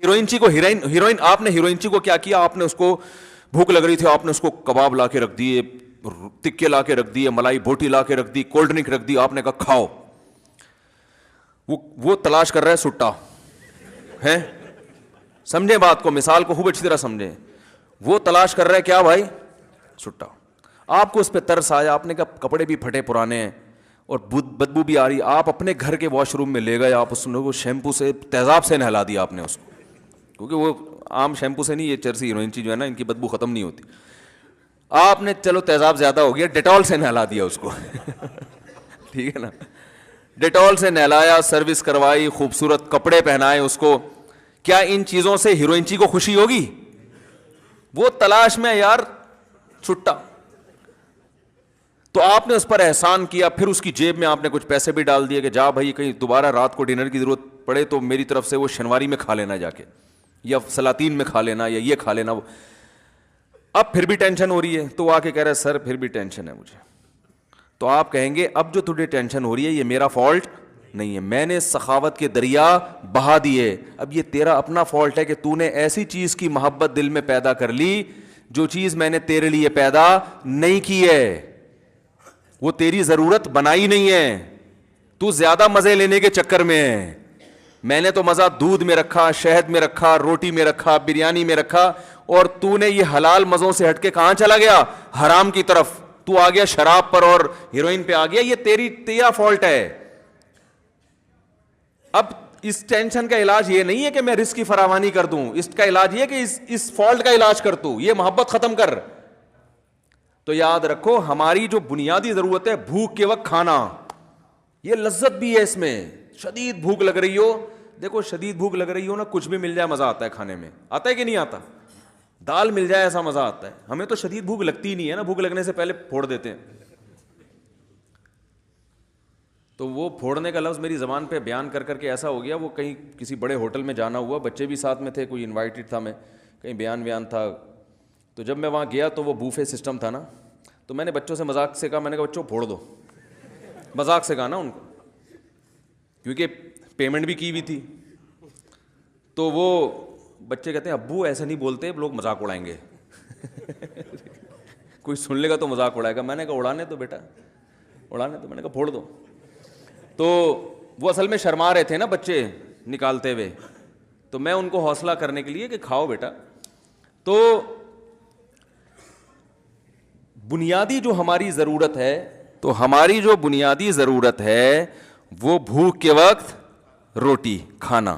Heroine چی کو heroine آپ نے ہیروئن چی کو کیا کیا, آپ نے اس کو بھوک لگ رہی تھی, آپ نے اس کو کباب لا کے رکھ دیے, تکے لا کے رکھ دیے, ملائی بوٹی لا کے رکھ دی, کولڈ ڈرنک رکھ دی, آپ نے کہا کھاؤ. وہ تلاش کر رہا ہے سٹا ہے, سمجھیں بات کو, مثال کو خوب اچھی طرح سمجھیں. وہ تلاش کر رہا ہے کیا بھائی, سٹا. آپ کو اس پہ ترس آیا, آپ نے کہا کپڑے بھی پھٹے پرانے ہیں اور بدبو بھی آ رہی, آپ اپنے گھر کے واش روم میں لے گئے, آپ اس کو شیمپو سے تیزاب سے نہلا دیا آپ نے اس کو, کیونکہ وہ عام شیمپو سے نہیں, یہ چرسی ہیروئن چی جو ہے نا ان کی بدبو ختم نہیں ہوتی. آپ نے چلو تیزاب زیادہ ہو گیا, ڈیٹول سے نہلا دیا اس کو ٹھیک ہے نا, ڈیٹول سے نہلایا, سروس کروائی, خوبصورت کپڑے پہنائے اس کو. کیا ان چیزوں سے ہیروئن چی کو خوشی ہوگی؟ وہ تلاش میں یار چھٹا. تو آپ نے اس پر احسان کیا, پھر اس کی جیب میں آپ نے کچھ پیسے بھی ڈال دیے کہ جا بھائی کہیں دوبارہ رات کو ڈنر کی ضرورت پڑے تو میری طرف سے وہ شنواری میں کھا لینا جا کے, یا سلاطین میں کھا لینا, یا یہ کھا لینا. اب پھر بھی ٹینشن ہو رہی ہے, تو وہ آ کے کہہ رہا ہے سر پھر بھی ٹینشن ہے مجھے. تو آپ کہیں گے اب جو تجھے ٹینشن ہو رہی ہے یہ میرا فالٹ نہیں ہے, میں نے سخاوت کے دریا بہا دیے, اب یہ تیرا اپنا فالٹ ہے کہ تو نے ایسی چیز کی محبت دل میں پیدا کر لی جو چیز میں نے تیرے لیے پیدا نہیں کی ہے, وہ تیری ضرورت بنائی نہیں ہے, تو زیادہ مزے لینے کے چکر میں ہے. میں نے تو مزہ دودھ میں رکھا, شہد میں رکھا, روٹی میں رکھا, بریانی میں رکھا, اور تو نے یہ حلال مزوں سے ہٹ کے کہاں چلا گیا, حرام کی طرف. تو آ گیا شراب پر اور ہیروئن پہ آ گیا, یہ تیرا فالٹ ہے. اب اس ٹینشن کا علاج یہ نہیں ہے کہ میں رزق کی فراوانی کر دوں, اس کا علاج یہ کہ اس فالٹ کا علاج کر تو, یہ محبت ختم کر. تو یاد رکھو ہماری جو بنیادی ضرورت ہے بھوک کے وقت کھانا, یہ لذت بھی ہے اس میں. شدید بھوک لگ رہی ہو, دیکھو شدید بھوک لگ رہی ہو نا, کچھ بھی مل جائے مزہ آتا ہے کھانے میں, آتا ہے کہ نہیں آتا؟ دال مل جائے ایسا مزہ آتا ہے. ہمیں تو شدید بھوک لگتی ہی نہیں ہے نا, بھوک لگنے سے پہلے پھوڑ دیتے ہیں. تو وہ پھوڑنے کا لفظ میری زبان پہ بیان کر کر کے ایسا ہو گیا, وہ کہیں کسی بڑے ہوٹل میں جانا ہوا, بچے بھی ساتھ میں تھے, کوئی انوائٹڈ تھا, میں کہیں بیان تھا. تو جب میں وہاں گیا تو وہ بوفے سسٹم تھا نا, تو میں نے بچوں سے مذاق سے کہا, میں نے کہا بچوں پھوڑ دو, مذاق سے کہا نا ان کو, کیونکہ پیمنٹ بھی کی ہوئی تھی. تو وہ بچے کہتے ہیں ابو ایسے نہیں بولتے, لوگ مذاق اڑائیں گے کوئی سن لے گا تو مذاق اڑائے گا. میں نے کہا اڑانے تو بیٹا, اڑانے تو. میں نے کہا پھوڑ دو. تو وہ اصل میں شرما رہے تھے نا بچے نکالتے ہوئے, تو میں ان کو حوصلہ کرنے کے لیے کہ کھاؤ بیٹا. تو بنیادی جو ہماری ضرورت ہے, تو ہماری جو بنیادی ضرورت ہے وہ بھوک کے وقت روٹی کھانا.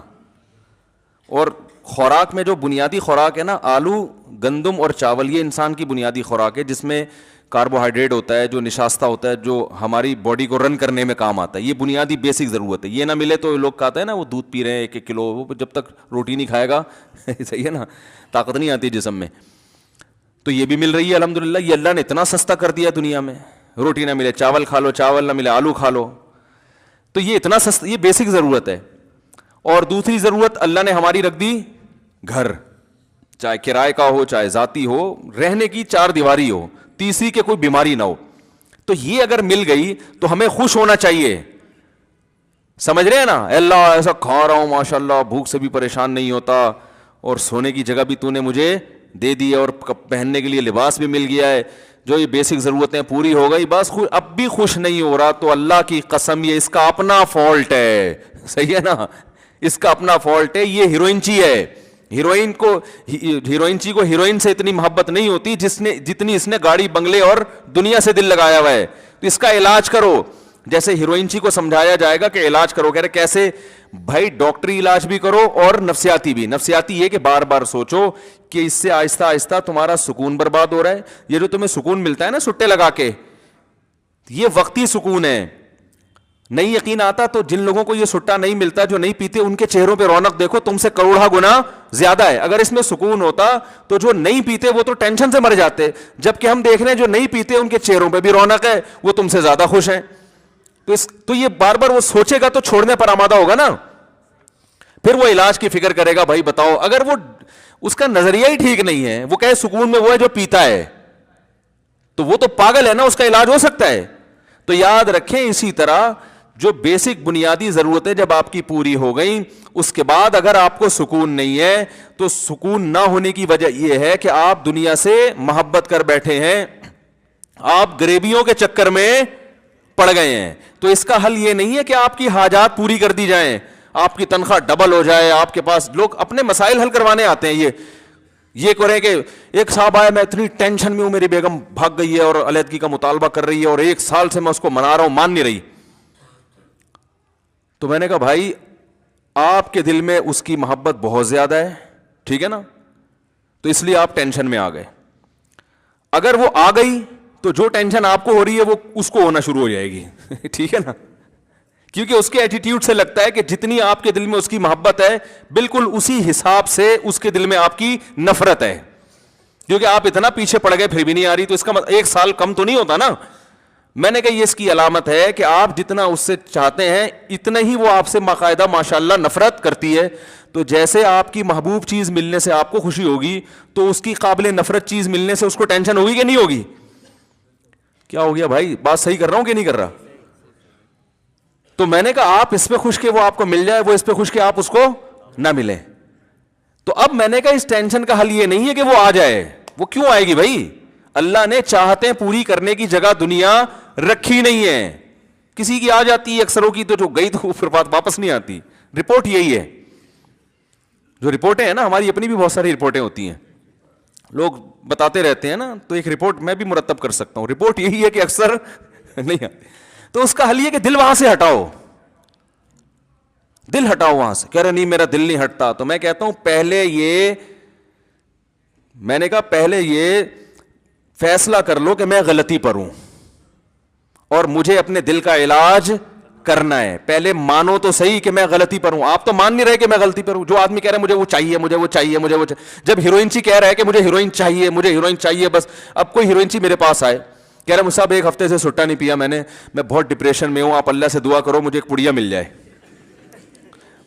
اور خوراک میں جو بنیادی خوراک ہے نا, آلو, گندم اور چاول, یہ انسان کی بنیادی خوراک ہے جس میں کاربوہائیڈریٹ ہوتا ہے, جو نشاستہ ہوتا ہے, جو ہماری باڈی کو رن کرنے میں کام آتا ہے. یہ بنیادی بیسک ضرورت ہے. یہ نہ ملے تو لوگ کہتے ہیں نا وہ دودھ پی رہے ہیں 1 کلو, وہ جب تک روٹی نہیں کھائے گا صحیح ہے نا, طاقت نہیں آتی جسم میں. تو یہ بھی مل رہی ہے الحمدللہ, یہ اللہ نے اتنا سستا کر دیا دنیا میں. روٹی نہ ملے چاول کھا لو, چاول نہ ملے آلو کھا لو. تو یہ اتنا سستا, یہ بیسک ضرورت ہے. اور دوسری ضرورت اللہ نے ہماری رکھ دی گھر, چاہے کرائے کا ہو چاہے ذاتی ہو, رہنے کی 4 دیواری ہو, تیسری کہ کوئی بیماری نہ ہو. تو یہ اگر مل گئی تو ہمیں خوش ہونا چاہیے. سمجھ رہے ہیں نا, اللہ ایسا کھا رہا ہوں ماشاءاللہ, بھوک سے بھی پریشان نہیں ہوتا, اور سونے کی جگہ بھی تو نے مجھے دے دی, اور پہننے کے لیے لباس بھی مل گیا ہے, جو یہ بیسک ضرورتیں پوری ہو گئی, بس اب بھی خوش نہیں ہو رہا, تو اللہ کی قسم یہ اس کا اپنا فالٹ ہے. صحیح ہے نا, اس کا اپنا فالٹ ہے. یہ ہیروئن چی ہے. ہیروئن چی کو ہیروئن سے اتنی محبت نہیں ہوتی جتنی اس نے گاڑی بنگلے اور دنیا سے دل لگایا ہوا ہے. تو اس کا علاج کرو, جیسے ہیروئن چی کو سمجھایا جائے گا کہ علاج کرو. کہہ رہے کیسے بھائی, ڈاکٹری علاج بھی کرو اور نفسیاتی بھی. نفسیاتی یہ کہ بار بار سوچو کہ اس سے آہستہ آہستہ تمہارا سکون برباد ہو رہا ہے. یہ جو تمہیں سکون ملتا ہے نا سٹے لگا کے, یہ وقتی سکون ہے. نہیں یقین آتا تو جن لوگوں کو یہ سٹا نہیں ملتا, جو نہیں پیتے, ان کے چہروں پہ رونق دیکھو, تم سے کروڑا گنا زیادہ ہے. اگر اس میں سکون ہوتا تو جو نہیں پیتے وہ تو ٹینشن سے مر جاتے, جبکہ ہم دیکھ رہے ہیں جو نہیں پیتے ان کے چہروں پہ بھی رونق ہے, وہ تم سے زیادہ خوش ہیں. تو یہ بار بار وہ سوچے گا تو چھوڑنے پر آمادہ ہوگا نا, پھر وہ علاج کی فکر کرے گا. بھائی بتاؤ, اگر وہ اس کا نظریہ ہی ٹھیک نہیں ہے, وہ کہے سکون میں وہ ہے جو پیتا ہے, تو وہ تو پاگل ہے نا, اس کا علاج ہو سکتا ہے. تو یاد رکھیں اسی طرح جو بیسک بنیادی ضرورتیں جب آپ کی پوری ہو گئیں, اس کے بعد اگر آپ کو سکون نہیں ہے تو سکون نہ ہونے کی وجہ یہ ہے کہ آپ دنیا سے محبت کر بیٹھے ہیں, آپ غریبیوں کے چکر میں پڑ گئے ہیں. تو اس کا حل یہ نہیں ہے کہ آپ کی حاجات پوری کر دی جائیں, آپ کی تنخواہ ڈبل ہو جائے, آپ کے پاس لوگ اپنے مسائل حل کروانے آتے ہیں. یہ کریں کہ ایک صاحب آیا, میں اتنی ٹینشن میں ہوں, میری بیگم بھاگ گئی ہے اور علیحدگی کا مطالبہ کر رہی ہے اور 1 سال سے میں اس کو منا رہا ہوں, مان نہیں رہی. تو میں نے کہا بھائی آپ کے دل میں اس کی محبت بہت زیادہ ہے, ٹھیک ہے نا, تو اس لیے آپ ٹینشن میں آ گئے. اگر وہ آ گئی تو جو ٹینشن آپ کو ہو رہی ہے وہ اس کو ہونا شروع ہو جائے گی. ٹھیک ہے نا, کیونکہ اس کے ایٹیٹیوڈ سے لگتا ہے کہ جتنی آپ کے دل میں اس کی محبت ہے بالکل اسی حساب سے اس کے دل میں آپ کی نفرت ہے. کیونکہ آپ اتنا پیچھے پڑ گئے پھر بھی نہیں آ رہی, تو اس کا 1 سال کم تو نہیں ہوتا نا. میں نے کہا یہ اس کی علامت ہے کہ آپ جتنا اس سے چاہتے ہیں اتنا ہی وہ آپ سے باقاعدہ ماشاءاللہ نفرت کرتی ہے. تو جیسے آپ کی محبوب چیز ملنے سے آپ کو خوشی ہوگی, تو اس کی قابل نفرت چیز ملنے سے اس کو ٹینشن ہوگی کہ نہیں ہوگی؟ کیا ہو گیا بھائی, بات صحیح کر رہا ہوں کہ نہیں کر رہا؟ تو میں نے کہا آپ اس پہ خوش کہ وہ آپ کو مل جائے, وہ اس پہ خوش کہ آپ اس کو نہ ملے. تو اب میں نے کہا اس ٹینشن کا حل یہ نہیں ہے کہ وہ آ جائے. وہ کیوں آئے گی بھائی؟ اللہ نے چاہتے پوری کرنے کی جگہ دنیا رکھی نہیں ہے. کسی کی آ جاتی ہے, اکثروں کی تو جو گئی تو پھر بات واپس نہیں آتی. رپورٹ یہی ہے, جو رپورٹیں ہیں نا, ہماری اپنی بھی بہت ساری رپورٹیں ہوتی ہیں, لوگ بتاتے رہتے ہیں نا, تو ایک رپورٹ میں بھی مرتب کر سکتا ہوں. رپورٹ یہی ہے کہ اکثر نہیں آتی. تو اس کا حل یہ کہ دل وہاں سے ہٹاؤ, دل ہٹاؤ وہاں سے. کہہ رہے نہیں میرا دل نہیں ہٹتا. تو میں کہتا ہوں میں نے کہا پہلے یہ فیصلہ کر لو کہ میں غلطی پر ہوں اور مجھے اپنے دل کا علاج کرنا ہے. پہلے مانو تو صحیح کہ میں غلطی پر ہوں. آپ تو مان نہیں رہے کہ میں غلطی پر ہوں. جو آدمی کہہ رہا ہے مجھے وہ چاہیے, مجھے وہ چاہیے, مجھے وہ چاہیے. جب ہیروئن کہہ رہا ہے کہ مجھے ہیروئن چاہیے, مجھے ہیروئن چاہیے بس. اب کوئی ہیروئن میرے پاس آئے, کہہ رہا مجھ صاحب 1 ہفتے سے سٹا نہیں پیا میں بہت ڈپریشن میں ہوں, آپ اللہ سے دعا کرو مجھے ایک پڑیا مل جائے.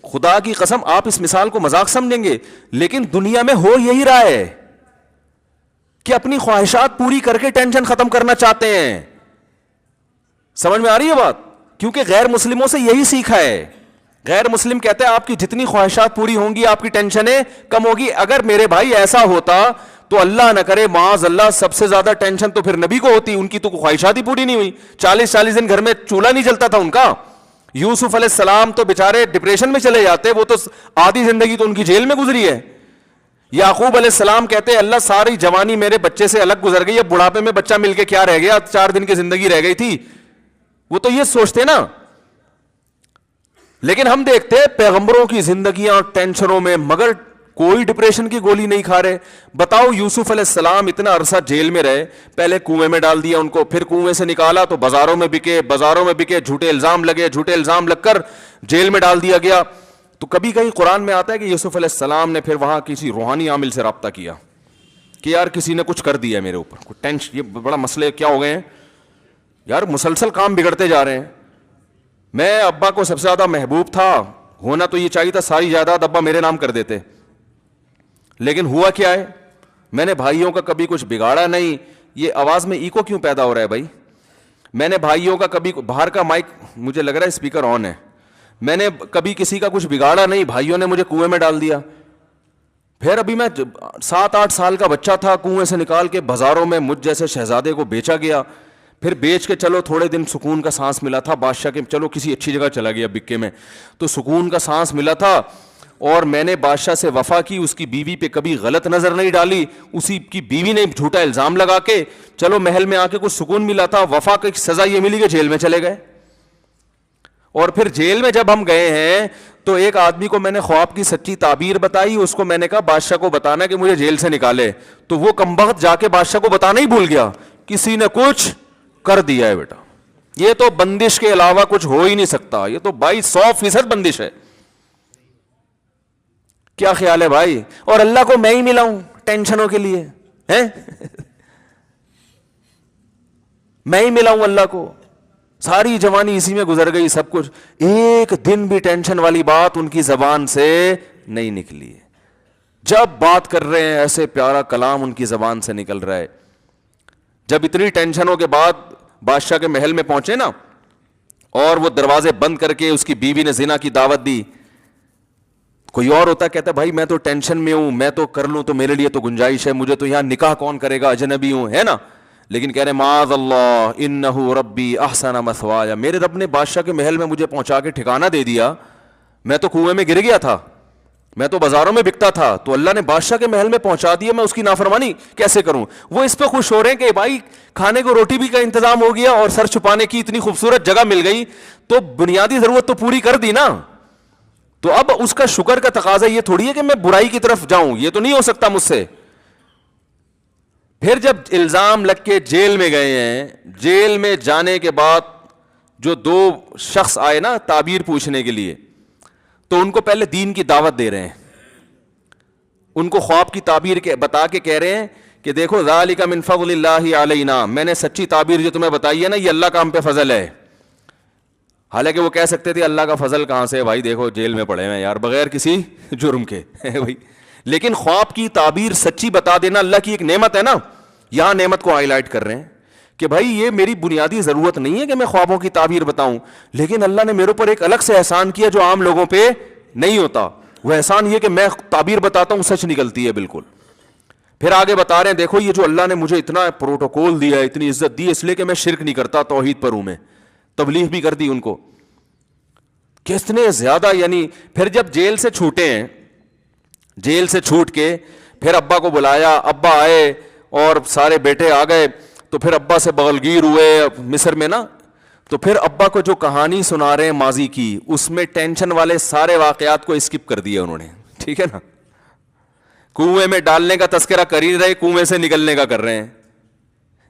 خدا کی قسم آپ اس مثال کو مذاق سمجھیں گے, لیکن دنیا میں ہو یہی رہا ہے کہ اپنی خواہشات پوری کر کے ٹینشن ختم کرنا چاہتے ہیں. سمجھ میں آ رہی ہے بات؟ کیونکہ غیر مسلموں سے یہی سیکھا ہے. غیر مسلم کہتے ہیں آپ کی جتنی خواہشات پوری ہوں گی آپ کی ٹینشنیں کم ہوگی. اگر میرے بھائی ایسا ہوتا تو اللہ نہ کرے معاذ اللہ سب سے زیادہ ٹینشن تو پھر نبی کو ہوتی. ان کی تو خواہشات ہی پوری نہیں ہوئی. 40 دن گھر میں چولہا نہیں جلتا تھا ان کا. یوسف علیہ السلام تو بےچارے ڈپریشن میں چلے جاتے, وہ تو آدھی زندگی تو ان کی جیل میں گزری ہے. یعقوب علیہ السلام کہتے ہیں اللہ ساری جوانی میرے بچے سے الگ گزر گئی, اب بڑھاپے میں بچہ مل کے کیا رہ گیا, 4 دن کی زندگی رہ گئی تھی. وہ تو یہ سوچتے نا. لیکن ہم دیکھتے پیغمبروں کی زندگیاں ٹینشنوں میں, مگر کوئی ڈپریشن کی گولی نہیں کھا رہے. بتاؤ یوسف علیہ السلام اتنا عرصہ جیل میں رہے, پہلے کنویں میں ڈال دیا ان کو, پھر کنویں سے نکالا تو بازاروں میں بکے, جھوٹے الزام لگ کر جیل میں ڈال دیا گیا. تو کبھی کہیں قرآن میں آتا ہے کہ یوسف علیہ السلام نے پھر وہاں کسی روحانی عامل سے رابطہ کیا کہ یار کسی نے کچھ کر دیا میرے اوپر, کوئی ٹینشن, یہ بڑا مسئلے کیا ہو گئے ہیں یار, مسلسل کام بگڑتے جا رہے ہیں. میں ابا کو سب سے زیادہ محبوب تھا, ہونا تو یہ چاہیے تھا ساری جائیداد ابا میرے نام کر دیتے, لیکن ہوا کیا ہے, میں نے بھائیوں کا کبھی کچھ بگاڑا نہیں. یہ آواز میں ایکو کیوں پیدا ہو رہا ہے بھائی؟ میں نے بھائیوں کا کبھی, باہر کا مائک مجھے لگ رہا ہے اسپیکر آن ہے, میں نے کبھی کسی کا کچھ بگاڑا نہیں, بھائیوں نے مجھے کنویں میں ڈال دیا. پھر ابھی میں 7-8 سال کا بچہ تھا, کنویں سے نکال کے بازاروں میں مجھ جیسے شہزادے کو بیچا گیا. پھر بیچ کے چلو تھوڑے دن سکون کا سانس ملا تھا بادشاہ کے, چلو کسی اچھی جگہ چلا گیا بکے میں, تو سکون کا سانس ملا تھا. اور میں نے بادشاہ سے وفا کی, اس کی بیوی پہ کبھی غلط نظر نہیں ڈالی, اسی کی بیوی نے جھوٹا الزام لگا کے چلو محل میں آ کے کچھ سکون ملا تھا. وفا کی سزا یہ ملی کہ جیل میں چلے گئے. اور پھر جیل میں جب ہم گئے ہیں تو ایک آدمی کو میں نے خواب کی سچی تعبیر بتائی, اس کو میں نے کہا بادشاہ کو بتانا کہ مجھے جیل سے نکالے, تو وہ کمبخت جا کے بادشاہ کو بتانا ہی بھول گیا, کسی نے کچھ کر دیا ہے بیٹا. یہ تو بندش کے علاوہ کچھ ہو ہی نہیں سکتا, یہ تو 100% بندش ہے. کیا خیال ہے بھائی؟ اور اللہ کو میں ہی ملا ہوں ٹینشنوں کے لیے, میں ہی ملا ہوں اللہ کو, ساری جوانی اسی میں گزر گئی, سب کچھ, ایک دن بھی ٹینشن والی بات ان کی زبان سے نہیں نکلی. جب بات کر رہے ہیں ایسے پیارا کلام ان کی زبان سے نکل رہا ہے. جب اتنی ٹینشنوں کے بعد بادشاہ کے محل میں پہنچے نا, اور وہ دروازے بند کر کے اس کی بیوی نے زنا کی دعوت دی. کوئی اور ہوتا کہتا بھائی میں تو ٹینشن میں ہوں, میں تو کر لوں تو میرے لیے تو گنجائش ہے, مجھے تو یہاں نکاح کون کرے گا, اجنبی ہوں, ہے نا. لیکن کہہ رہے معاذ اللہ انہ ربی احسن مثوایا, میرے رب نے بادشاہ کے محل میں مجھے پہنچا کے ٹھکانہ دے دیا, میں تو کنویں میں گر گیا تھا, میں تو بازاروں میں بکتا تھا, تو اللہ نے بادشاہ کے محل میں پہنچا دیا, میں اس کی نافرمانی کیسے کروں. وہ اس پہ خوش ہو رہے ہیں کہ بھائی کھانے کو روٹی بھی کا انتظام ہو گیا اور سر چھپانے کی اتنی خوبصورت جگہ مل گئی, تو بنیادی ضرورت تو پوری کر دی نا. تو اب اس کا شکر کا تقاضا یہ تھوڑی ہے کہ میں برائی کی طرف جاؤں, یہ تو نہیں ہو سکتا مجھ سے. پھر جب الزام لگ کے جیل میں گئے ہیں, جیل میں جانے کے بعد جو دو شخص آئے نا تعبیر پوچھنے کے لیے, تو ان کو پہلے دین کی دعوت دے رہے ہیں, ان کو خواب کی تعبیر کے بتا کے کہہ رہے ہیں کہ دیکھو ذالک من فضل اللہ علینا, میں نے سچی تعبیر جو تمہیں بتائی ہے نا یہ اللہ کا ہم پہ فضل ہے. حالانکہ وہ کہہ سکتے تھے اللہ کا فضل کہاں سے بھائی, دیکھو جیل میں پڑے ہیں یار بغیر کسی جرم کے بھائی. لیکن خواب کی تعبیر سچی بتا دینا اللہ کی ایک نعمت ہے نا, یہاں نعمت کو ہائی لائٹ کر رہے ہیں کہ بھائی یہ میری بنیادی ضرورت نہیں ہے کہ میں خوابوں کی تعبیر بتاؤں, لیکن اللہ نے میرے اوپر ایک الگ سے احسان کیا جو عام لوگوں پہ نہیں ہوتا. وہ احسان یہ کہ میں تعبیر بتاتا ہوں سچ نکلتی ہے بالکل. پھر آگے بتا رہے ہیں دیکھو یہ جو اللہ نے مجھے اتنا پروٹوکول دیا ہے, اتنی عزت دی, اس لیے کہ میں شرک نہیں کرتا, توحید پر ہوں, میں تبلیغ بھی کر دی ان کو. کتنے زیادہ یعنی پھر جب جیل سے چھوٹے ہیں, جیل سے چھوٹ کے پھر ابا کو بلایا, ابا آئے اور سارے بیٹے آ گئے, تو پھر ابا سے بغلگیر ہوئے مصر میں نا, تو پھر ابا کو جو کہانی سنا رہے ہیں ماضی کی, اس میں ٹینشن والے سارے واقعات کو اسکپ کر دیا انہوں نے, ٹھیک ہے نا. کنویں میں ڈالنے کا تذکرہ کر ہی رہے, کنویں سے نکلنے کا کر رہے ہیں,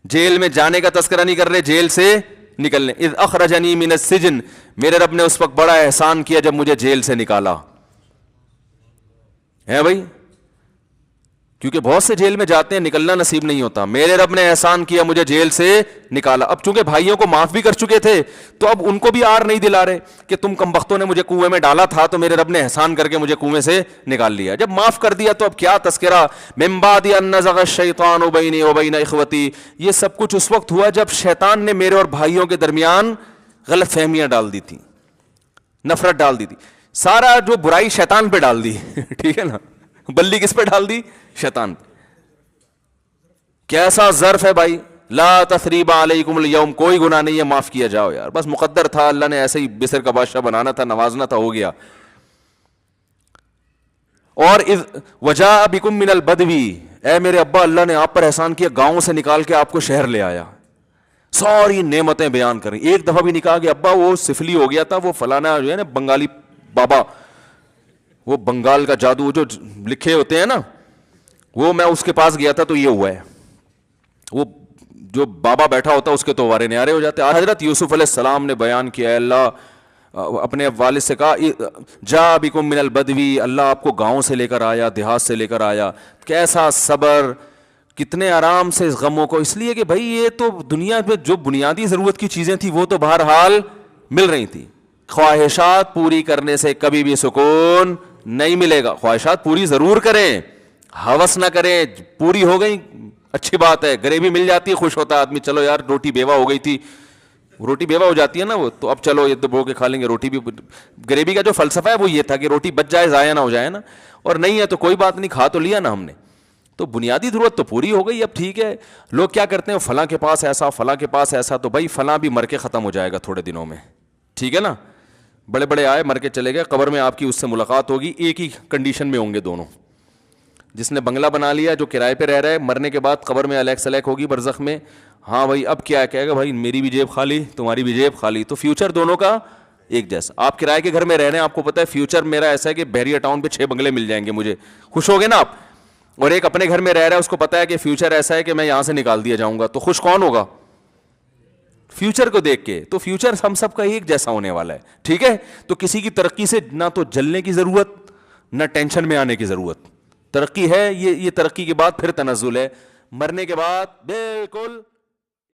جیل میں جانے کا تذکرہ نہیں کر رہے, جیل سے نکلنے. اذ اخرجنی من السجن, میرے رب نے اس وقت بڑا احسان کیا جب مجھے جیل سے نکالا ہے بھائی, کیونکہ بہت سے جیل میں جاتے ہیں نکلنا نصیب نہیں ہوتا. میرے رب نے احسان کیا مجھے جیل سے نکالا. اب چونکہ بھائیوں کو معاف بھی کر چکے تھے تو اب ان کو بھی آر نہیں دلا رہے کہ تم کمبختوں نے مجھے کنویں میں ڈالا تھا تو میرے رب نے احسان کر کے مجھے کنویں سے نکال لیا. جب معاف کر دیا تو اب کیا تذکرہ, من بعد ان نزغ الشیطان بینی وبین اخوتی, یہ سب کچھ اس وقت ہوا جب شیطان نے میرے اور بھائیوں کے درمیان غلط فہمیاں ڈال دی تھی, نفرت ڈال دی تھی. سارا جو برائی شیطان پہ ڈال دی, ٹھیک ہے نا, بلی کس پہ ڈال دی, شیطان پہ. کیسا ظرف ہے بھائی, لا تثریب علیکم اليوم, کوئی گناہ نہیں ہے, معاف کیا جاؤ یار, بس مقدر تھا, اللہ نے ایسے ہی مصر کا بادشاہ بنانا تھا, نوازنا تھا, ہو گیا. اور اذ وجاء بکم من البدوی, اے میرے ابا اللہ نے آپ پر احسان کیا, گاؤں سے نکال کے آپ کو شہر لے آیا, ساری نعمتیں بیان کریں. ایک دفعہ بھی نہیں کہا کہ ابا وہ سفلی ہو گیا تھا, وہ فلانا جو ہے نا بنگالی بابا, وہ بنگال کا جادو جو لکھے ہوتے ہیں نا, وہ میں اس کے پاس گیا تھا تو یہ ہوا ہے. وہ جو بابا بیٹھا ہوتا اس کے تو وارے نیارے ہو جاتے. حضرت یوسف علیہ السلام نے بیان کیا ہے, اللہ اپنے والد سے کہا جا بکم من البدوی, اللہ آپ کو گاؤں سے لے کر آیا, دیہات سے لے کر آیا. کیسا صبر, کتنے آرام سے اس غموں کو, اس لیے کہ بھائی یہ تو دنیا میں جو بنیادی ضرورت کی چیزیں تھیں وہ تو بہرحال مل رہی تھی. خواہشات پوری کرنے سے کبھی بھی سکون نہیں ملے گا. خواہشات پوری ضرور کریں, ہوس نہ کریں, پوری ہو گئی اچھی بات ہے, گریوی مل جاتی ہے خوش ہوتا ہے آدمی, چلو یار روٹی بیوہ ہو گئی تھی, روٹی بیوہ ہو جاتی ہے نا وہ, تو اب چلو یہ دبو کے کھا لیں گے روٹی بھی. گریوی کا جو فلسفہ ہے وہ یہ تھا کہ روٹی بچ جائے, ضائع نہ ہو جائے نا, اور نہیں ہے تو کوئی بات نہیں, کھا تو لیا نا ہم نے, تو بنیادی ضرورت تو پوری ہو گئی. اب ٹھیک ہے, لوگ کیا کرتے ہیں, فلاں کے پاس ایسا, فلاں کے پاس ایسا, تو بھائی فلاں بھی مر کے ختم ہو جائے گا تھوڑے دنوں میں, ٹھیک ہے نا. بڑے بڑے آئے مر کے چلے گئے, قبر میں آپ کی اس سے ملاقات ہوگی, ایک ہی کنڈیشن میں ہوں گے دونوں. جس نے بنگلہ بنا لیا, جو کرائے پہ رہ رہا ہے, مرنے کے بعد قبر میں الیک سلیک ہوگی برزخ میں, ہاں بھائی اب کیا کہے گا, بھائی میری بھی جیب خالی, تمہاری بھی جیب خالی. تو فیوچر دونوں کا ایک جیسا. آپ کرائے کے گھر میں رہ رہے ہیں, آپ کو پتہ ہے فیوچر میرا ایسا ہے کہ بحریہ ٹاؤن پہ 6 بنگلے مل جائیں گے مجھے, خوش ہو گے نا آپ. اور ایک اپنے گھر میں رہ رہا ہے, اس کو پتہ ہے کہ فیوچر ایسا ہے کہ میں یہاں سے نکال دیا جاؤں گا, تو خوش کون ہوگا, فیوچر کو دیکھ کے. تو فیوچر ہم سب کا ایک جیسا ہونے والا ہے, ٹھیک ہے. تو کسی کی ترقی سے نہ تو جلنے کی ضرورت, نہ ٹینشن میں آنے کی ضرورت. ترقی ہے, یہ ترقی کے بعد پھر تنزل ہے, مرنے کے بعد بالکل